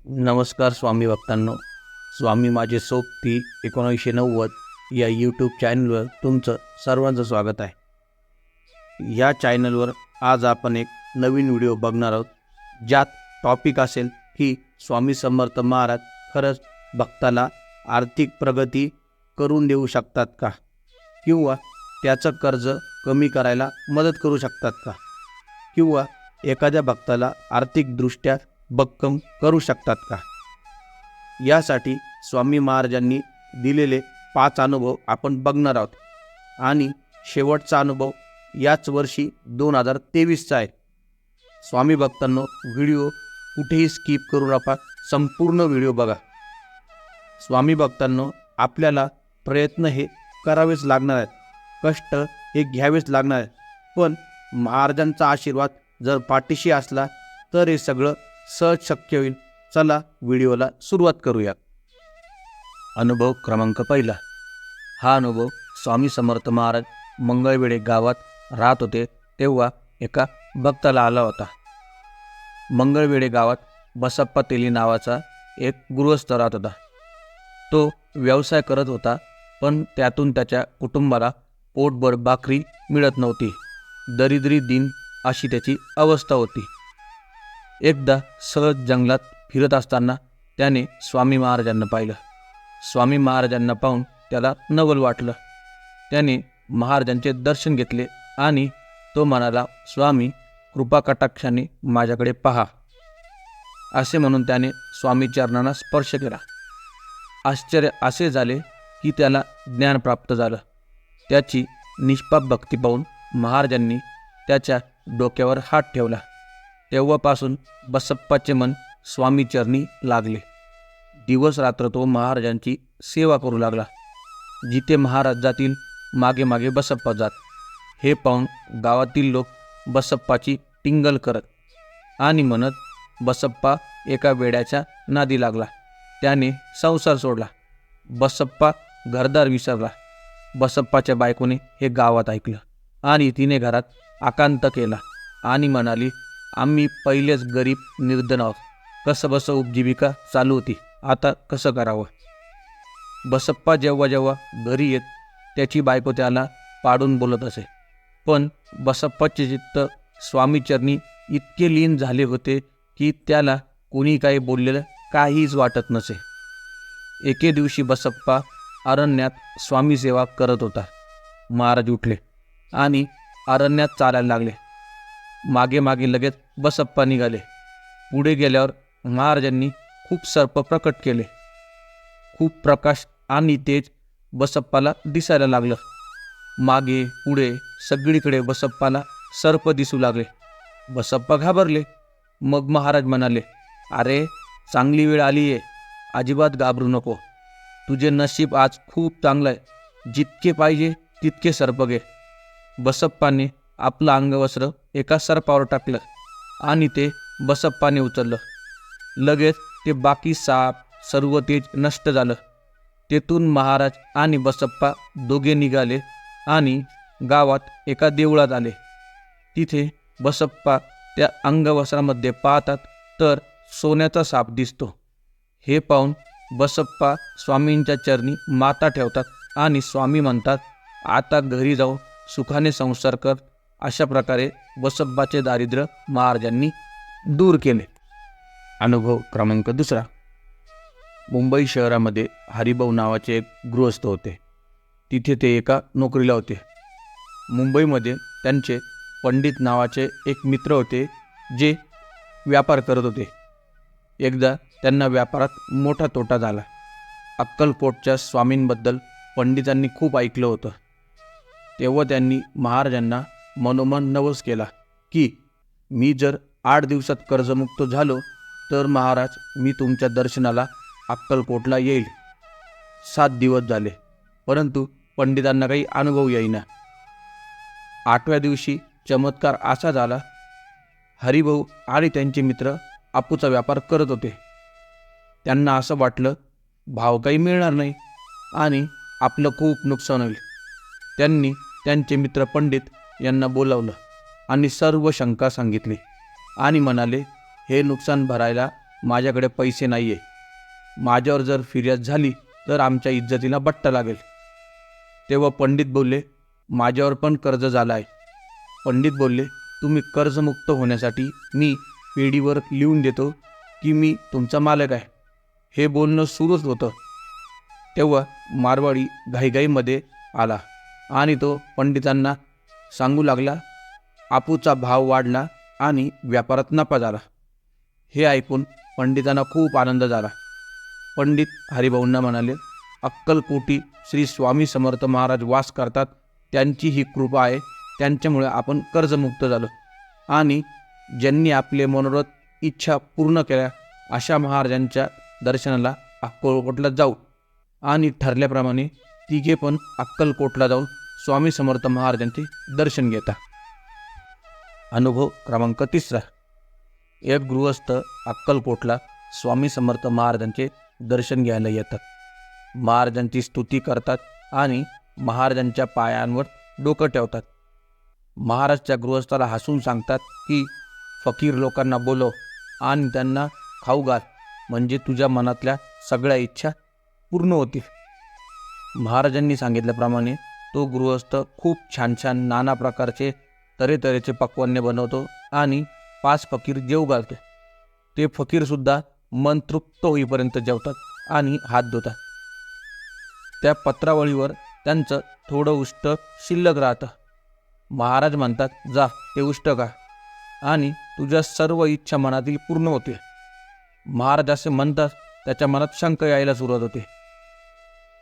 नमस्कार स्वामी भक्तांनो. स्वामी माझे सोबती 1990 या यूट्यूब चॅनलवर तुमचं सर्वांचं स्वागत आहे. या चॅनलवर आज आपण एक नवीन व्हिडिओ बघणार आहोत, ज्यात टॉपिक असेल की स्वामी समर्थ महाराज खरंच भक्ताला आर्थिक प्रगती करून देऊ शकतात का, किंवा त्याचं कर्ज कमी करायला मदत करू शकतात का, किंवा एखाद्या भक्ताला आर्थिकदृष्ट्या भक्कम करू शकतात का. यासाठी स्वामी महाराजांनी दिलेले 5 अनुभव आपण बघणार आहोत. आणि शेवटचा अनुभव याच वर्षी 2023चा आहे. स्वामी भक्तांनो, व्हिडिओ कुठेही स्किप करू नका, संपूर्ण व्हिडिओ बघा. स्वामी भक्तांनो, आपल्याला प्रयत्न हे करावेच लागणार आहेत, कष्ट हे घ्यावेच लागणार आहेत, पण महाराजांचा आशीर्वाद जर पाठीशी असला तर हे सगळं सहज शक्य होईल. चला व्हिडिओला सुरुवात करूया. अनुभव क्रमांक 1. हा अनुभव स्वामी समर्थ महाराज मंगळवेढे गावात राहत होते तेव्हा एका भक्ताला आला होता. मंगळवेढे गावात बसप्पा तेली नावाचा एक गृहस्थ राहत होता. तो व्यवसाय करत होता, पण त्यातून त्याच्या कुटुंबाला पोटभर भाकरी मिळत नव्हती. दरिद्री दिन अशी त्याची अवस्था होती. एकदा सहज जंगलात फिरत असताना त्याने स्वामी महाराजांना पाहिलं. स्वामी महाराजांना पाहून त्याला नवल वाटलं. त्याने महाराजांचे दर्शन घेतले आणि तो म्हणाला, स्वामी कृपा कटाक्षाने माझ्याकडे पहा, असे म्हणून त्याने स्वामी चरणांना स्पर्श केला. आश्चर्य असे झाले की त्याला ज्ञान प्राप्त झालं. त्याची निष्पाप भक्ती पाहून महाराजांनी त्याच्या डोक्यावर हात ठेवला. तेव्हापासून बसप्पाचे मन स्वामी चरणी लागले. दिवस रात्र तो महाराजांची सेवा करू लागला. जिथे महाराज जातील मागे मागे बसप्पा जात. हे पाहून गावातील लोक बसप्पाची टिंगल करत आणि म्हणत, बसप्पा एका वेड्याच्या नादी लागला, त्याने संसार सोडला. बसप्पा घरदार विसरला. बसप्पाच्या बायकोने हे गावात ऐकलं आणि तिने घरात आकांत केला आणि म्हणाली, आम्ही पहिलेच गरीब निर्धन आहोत, कसं बसं उपजीविका चालू होती, आता कसं करावं. बसप्पा जेव्हा जेव्हा घरी येत त्याची बायको त्याला पाडून बोलत असे, पण बसप्पाचे चित्त स्वामीचरणी इतके लीन झाले होते की त्याला कोणी काही बोललेलं काहीच वाटत नसे. एके दिवशी बसप्पा अरण्यात स्वामी सेवा करत होता. महाराज उठले आणि अरण्यात चालायला लागले. मागे मागे लगेच बसप्पा निघाले. पुढे गेल्यावर महाराजांनी खूप सर्प प्रकट केले. खूप प्रकाश आणि तेज बसप्पाला दिसायला लागलं. मागे पुढे सगळीकडे बसप्पाला सर्प दिसू लागले. बसप्पा घाबरले. मग महाराज म्हणाले, अरे चांगली वेळ आली आहे, अजिबात घाबरू नको. तुझे नशीब आज खूप चांगलं आहे, जितके पाहिजे तितके सर्प घे. बसप्पाने आपलं अंगवस्त्र एका सर्पावर टाकलं आणि ते बसप्पाने उचललं. लगेच ते बाकी साप सर्व तेज नष्ट झालं. तेथून महाराज आणि बसप्पा दोघे निघाले आणि गावात एका देवळात आले. तिथे बसप्पा त्या अंगवस्त्रामध्ये पाहतात तर सोन्याचा साप दिसतो. हे पाहून बसप्पा स्वामींच्या चरणी माथा ठेवतात आणि स्वामी म्हणतात, आता घरी जाऊन सुखाने संसार कर. अशा प्रकारे बसप्पाचे दारिद्र्य महाराजांनी दूर केले. अनुभव क्रमांक 2. मुंबई शहरामध्ये हरिभाऊ नावाचे एक गृहस्थ होते. तिथे ते एका नोकरीला होते. मुंबईमध्ये त्यांचे पंडित नावाचे एक मित्र होते, जे व्यापार करत होते. एकदा त्यांना व्यापारात मोठा तोटा झाला. अक्कलकोटच्या स्वामींबद्दल पंडितांनी खूप ऐकलं होतं. तेव्हा त्यांनी महाराजांना मनोमन नवस केला की मी जर 8 दिवसात कर्जमुक्त झालो तर महाराज मी तुमच्या दर्शनाला अक्कलकोटला येईल. 7 दिवस झाले, परंतु पंडितांना काही अनुभव येईना. 8व्या दिवशी चमत्कार असा झाला, हरिभाऊ आणि त्यांचे मित्र आपूचा व्यापार करत होते. त्यांना असं वाटलं भाव काही मिळणार नाही आणि आपलं खूप नुकसान होईल. त्यांनी त्यांचे मित्र पंडित यांना बोलावलं आणि सर्व शंका सांगितली आणि म्हणाले, हे नुकसान भरायला माझ्याकडे पैसे नाही आहे. माझ्यावर जर फिर्याद झाली तर आमच्या इज्जतीला बट्टा लागेल. तेव्हा पंडित बोलले, माझ्यावर पण कर्ज झालं आहे. पंडित बोलले, तुम्ही कर्जमुक्त होण्यासाठी मी पेढीवर लिहून देतो की मी तुमचा मालक आहे. हे बोलणं सुरूच होतं तेव्हा मारवाडी घाईघाईमध्ये आला आणि तो पंडितांना सांगू लागला, आपूचा भाव वाढला आणि व्यापारात नफा झाला. हे ऐकून पंडितांना खूप आनंद झाला. पंडित हरिभाऊंना म्हणाले, अक्कलकोटी श्री स्वामी समर्थ महाराज वास करतात, त्यांची ही कृपा आहे. त्यांच्यामुळे आपण कर्जमुक्त झालो आणि ज्यांनी आपले मनोरथ इच्छा पूर्ण केल्या अशा महाराजांच्या दर्शनाला अक्कलकोटला जाऊ. आणि ठरल्याप्रमाणे तिघे पण अक्कलकोटला जाऊन स्वामी समर्थ महाराजांचे दर्शन घेता. अनुभव क्रमांक 3. एक गृहस्थ अक्कलकोटला स्वामी समर्थ महाराजांचे दर्शन घ्यायला येतात. महाराजांची स्तुती करतात आणि महाराजांच्या पायांवर डोकं ठेवतात. महाराज त्या गृहस्थाला हसून सांगतात की फकीर लोकांना बोलव आणि त्यांना खाऊ घाल, म्हणजे तुझ्या मनातल्या सगळ्या इच्छा पूर्ण होतील. महाराजांनी सांगितल्याप्रमाणे तो गृहस्थ खूप छान छान नाना प्रकारचे तऱ्हेतऱ्हेचे पक्वान्य बनवतो आणि 5 फकीर जेवू घालतो. ते फकीरसुद्धा मन तृप्त होईपर्यंत जेवतात आणि हात धुतात. त्या पत्रावळीवर त्यांचं थोडं उष्ट शिल्लक राहतं. महाराज म्हणतात, जा ते उष्ट खा आणि तुझ्या सर्व इच्छा मनातील पूर्ण होतील. महाराज असे म्हणतात, त्याच्या मनात शंका यायला सुरुवात होते.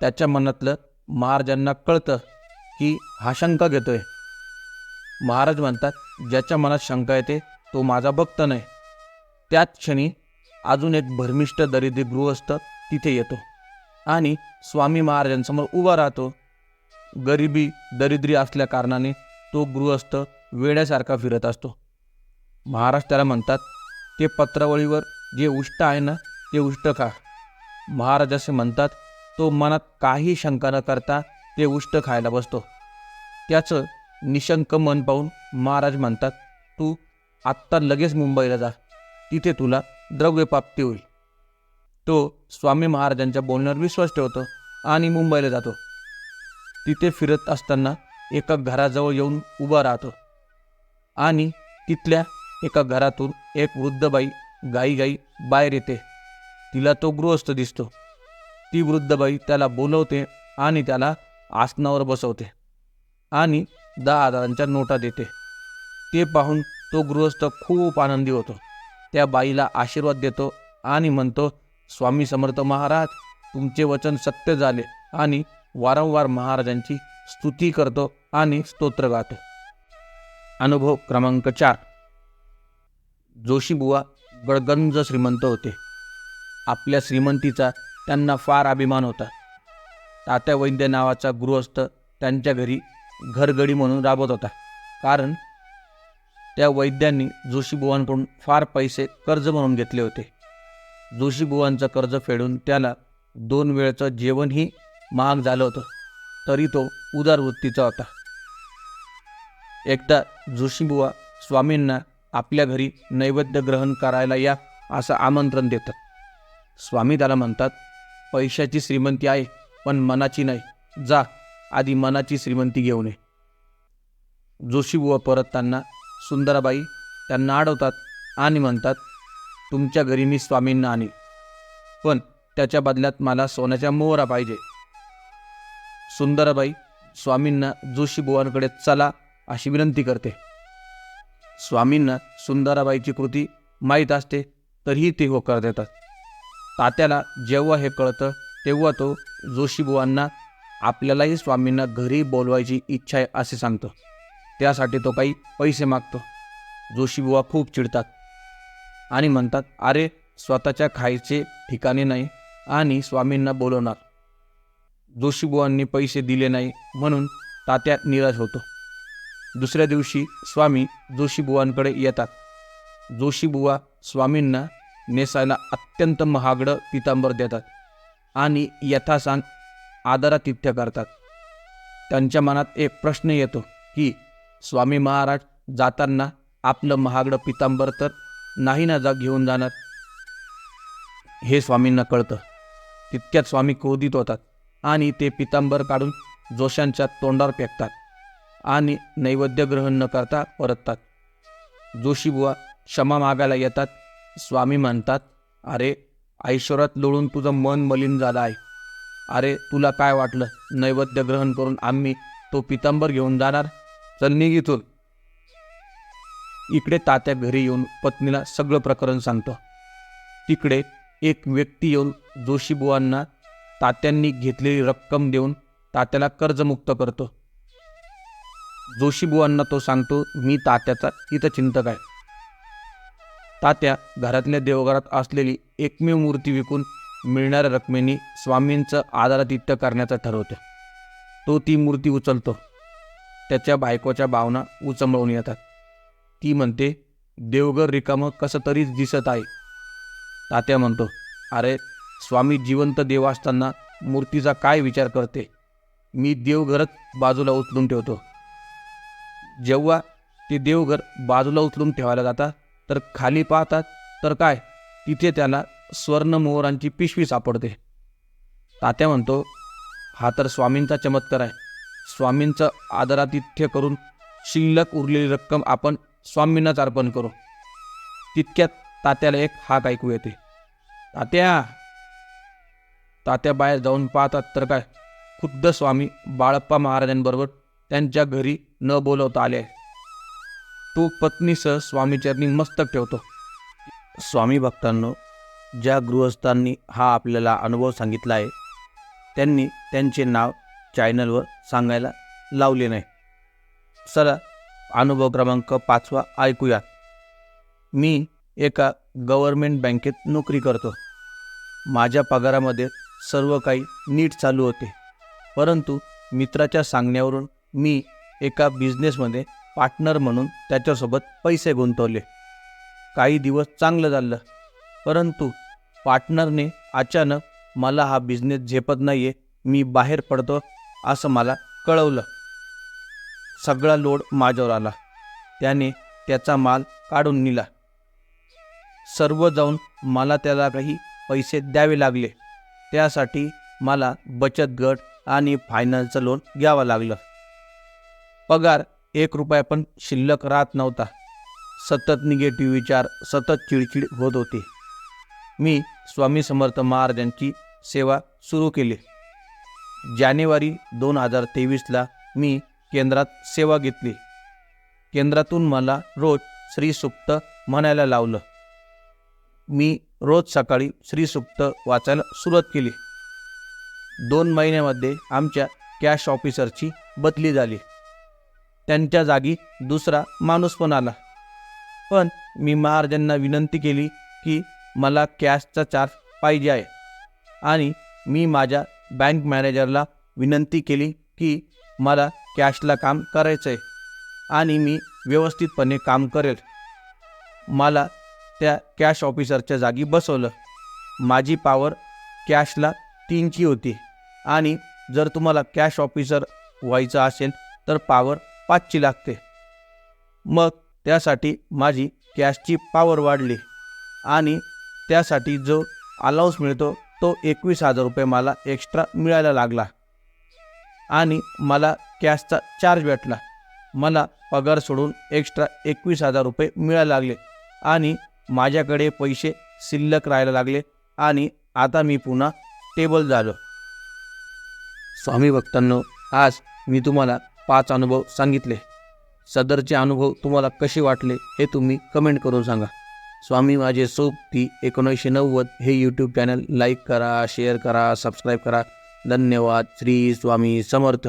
त्याच्या मनातलं महाराजांना कळतं की हा शंका घेतोय. महाराज म्हणतात, ज्याच्या मनात शंका येते तो माझा भक्त नाही. त्याच क्षणी अजून एक भर्मिष्ठ दरिद्री गृहस्थ तिथे येतो आणि स्वामी महाराजांसमोर उभा राहतो. गरिबी दरिद्री असल्या कारणाने तो गृहस्थ वेड्यासारखा फिरत असतो. महाराज त्याला म्हणतात, ते पत्रावळीवर जे उष्ट आहे ना ते उष्ट खा. महाराज असे म्हणतात, तो मनात काही शंका न करता ते उष्ट खायला बसतो. त्याचं निशंक मन पाहून महाराज म्हणतात, तू आत्ता लगेच मुंबईला जा, तिथे तुला द्रव्यप्राप्ती होईल. तो स्वामी महाराजांच्या बोलण्यावर विश्वास ठेवतो आणि मुंबईला जातो. तिथे फिरत असताना एका घराजवळ येऊन उभा राहतो आणि तिथल्या एका घरातून एक वृद्ध बाई गाई बाहेर येते. तिला तो गृहस्थ दिसतो. ती वृद्ध बाई त्याला बोलवते आणि त्याला आसनावर बसवते आणि 10,000च्या नोटा देते. ते पाहून तो गृहस्थ खूप आनंदी होतो. त्या बाईला आशीर्वाद देतो आणि म्हणतो, स्वामी समर्थ महाराज, तुमचे वचन सत्य झाले, आणि वारंवार महाराजांची स्तुती करतो आणि स्तोत्र गातो. अनुभव क्रमांक 4. जोशीबुवा गडगंज श्रीमंत होते. आपल्या श्रीमंतीचा त्यांना फार अभिमान होता. तात्या वैद्य नावाचा गृहस्थ त्यांच्या घरी घरगडी म्हणून राबत होता. कारण त्या वैद्यांनी जोशीबुवांकडून फार पैसे कर्ज म्हणून घेतले होते. जोशीबुवांचं कर्ज फेडून त्याला 2 वेळचं जेवणही महाग झालं होतं, तरी तो उदार वृत्तीचा होता. एकदा जोशीबुवा स्वामींना आपल्या घरी नैवेद्य ग्रहण करायला या असं आमंत्रण देतात. स्वामी त्याला म्हणतात, पैशाची श्रीमंती आहे पण मनाची नाही. जा, आधी मनाची श्रीमंती घेऊन ये. जोशीबुवा परतताना सुंदराबाई त्यांना अडवतात आणि म्हणतात, तुमच्या घरी मी स्वामींना आणील, पण त्याच्या बदल्यात मला सोन्याच्या मोहरा पाहिजे. सुंदराबाई स्वामींना जोशीबुवांकडे चला अशी विनंती करते. स्वामींना सुंदराबाईची कृती माहीत असते तरीही ते होकार देतात. तात्याला जेव्हा हे कळतं तेव्हा तो जोशीबुवांना आपल्यालाही स्वामींना घरी बोलवायची इच्छा आहे असे सांगतो. त्यासाठी तो काही पैसे मागतो. जोशीबुवा खूप चिडतात आणि म्हणतात, अरे, स्वतःच्या खायचे ठिकाणी नाही आणि स्वामींना बोलवणार. जोशीबुवांनी पैसे दिले नाही म्हणून तात्या निराश होतो. दुसऱ्या दिवशी स्वामी जोशीबुवांकडे येतात. जोशीबुवा स्वामींना नेसायला अत्यंत महागडं पितांबर देतात आणि यथासांग आदरातिथ्य करतात. त्यांच्या मनात एक प्रश्न येतो की स्वामी महाराज जाताना आपलं महागडं पितांबर तर नाही ना घेऊन जाणार. हे स्वामींना कळतं. तितक्यात स्वामी क्रोधित होतात आणि ते पितांबर काढून जोशांच्या तोंडावर फेकतात आणि नैवेद्य ग्रहण न करता परततात. जोशीबुवा क्षमा मागायला येतात. स्वामी म्हणतात, अरे ऐश्वर्यात लोळून तुझं मन मलिन झालं आहे. अरे तुला काय वाटलं, नैवेद्य ग्रहण करून आम्ही तो पितांबर घेऊन जाणार? चल निघ इथून. इकडे तात्या घरी येऊन पत्नीला सगळं प्रकरण सांगतो. तिकडे एक व्यक्ती येऊन जोशीबुवांना तात्यांनी घेतलेली रक्कम देऊन तात्याला कर्जमुक्त करतो. जोशीबुवांना तो सांगतो, मी तात्याचा हितचिंतक आहे. तात्या घरातल्या देवघरात असलेली एकमेव मूर्ती विकून मिळणाऱ्या रकमेने स्वामींचं आदरातिथ्य करण्याचं ठरवतो. तो ती मूर्ती उचलतो. त्याच्या बायकोच्या भावना उचंबळून येतात. ती म्हणते, देवघर रिकामं कसं तरीच दिसत आहे. तात्या म्हणतो, अरे स्वामी जिवंत देव असताना मूर्तीचा काय विचार करते? मी देवघरच बाजूला उचलून ठेवतो. जेव्हा ते देवघर बाजूला उचलून ठेवायला जातात तर खाली पाहतात तर काय, तिथे त्याला स्वर्ण मोहरांची पिशवी सापडते. तात्या म्हणतो, हा तर स्वामींचा चमत्कार आहे. स्वामींचं आदरातिथ्य करून शिल्लक उरलेली रक्कम आपण स्वामींनाच अर्पण करू. तितक्यात तात्याला एक हाक ऐकू येते, तात्या. तात्या बाहेर जाऊन पाहतात तर काय, खुद्द स्वामी बाळप्पा महाराजांबरोबर त्यांच्या घरी न बोलवता आले. तो पत्नीसह स्वामीचरणी मस्तक ठेवतो. स्वामी भक्तांनो, ज्या गृहस्थांनी हा आपल्याला अनुभव सांगितला आहे त्यांनी त्यांचे नाव चॅनलवर सांगायला लावले नाही. चला अनुभव क्रमांक 5 ऐकूया. मी एका गव्हर्मेंट बँकेत नोकरी करतो. माझ्या पगारामध्ये सर्व काही नीट चालू होते, परंतु मित्राच्या सांगण्यावरून मी एका बिझनेसमध्ये पार्टनर म्हणून त्याच्यासोबत पैसे गुंतवले. काही दिवस चांगलं चाललं, परंतु पार्टनरने अचानक मला हा बिझनेस झेपत नाही आहे, मी बाहेर पडतो असं मला कळवलं. सगळा लोड माझ्यावर आला. त्याने त्याचा माल काढून नेला. सर्व जाऊन मला त्याला काही पैसे द्यावे लागले. त्यासाठी मला बचत गट आणि फायनान्सचं लोन घ्यावं लागलं. पगार 1 रुपया पण शिल्लक राहत नव्हता. सतत निगेटिव्ह विचार, सतत चिडचिड होत होती. मी स्वामी समर्थ महाराजांची सेवा सुरू केली. जानेवारी 2023ला मी केंद्रात सेवा घेतली. केंद्रातून मला रोज श्रीसूक्त म्हणायला लावलं. मी रोज सकाळी श्रीसूक्त वाचायला सुरुवात केली. 2 महिन्यामध्ये आमच्या कॅश ऑफिसरची बदली झाली. त्यांच्या जागी दुसरा माणूस पण आला. पण मी महाराजांना विनंती केली की मला कॅशचा चार्ज पाहिजे आहे आणि मी माझ्या बँक मॅनेजरला विनंती केली की मला कॅशला काम करायचं आहे आणि मी व्यवस्थितपणे काम करेल. मला त्या कॅश ऑफिसरच्या जागी बसवलं. माझी पॉवर कॅशला 3ची होती आणि जर तुम्हाला कॅश ऑफिसर व्हायचं असेल तर पॉवर 5ची लागते. मग त्यासाठी माझी कॅशची पॉवर वाढली आणि त्यासाठी जो अलाउन्स मिळतो तो 21,000 रुपये मला एक्स्ट्रा मिळायला लागला आणि मला कॅशचा चार्ज भेटला. मला पगार सोडून एक्स्ट्रा 21,000 रुपये मिळायला लागले आणि माझ्याकडे पैसे शिल्लक राहायला लागले आणि आता मी पुन्हा स्टेबल झालो. स्वामी भक्तांनो, आज मी तुम्हाला 5 अनुभव सांगितले. सदरचे अनुभव तुम्हाला कसे वाटले हे तुम्ही कमेंट करून सांगा. स्वामी माझे सोबती 1990 हे यूट्यूब चॅनल लाईक करा, शेअर करा, सबस्क्राईब करा. धन्यवाद. श्री स्वामी समर्थ.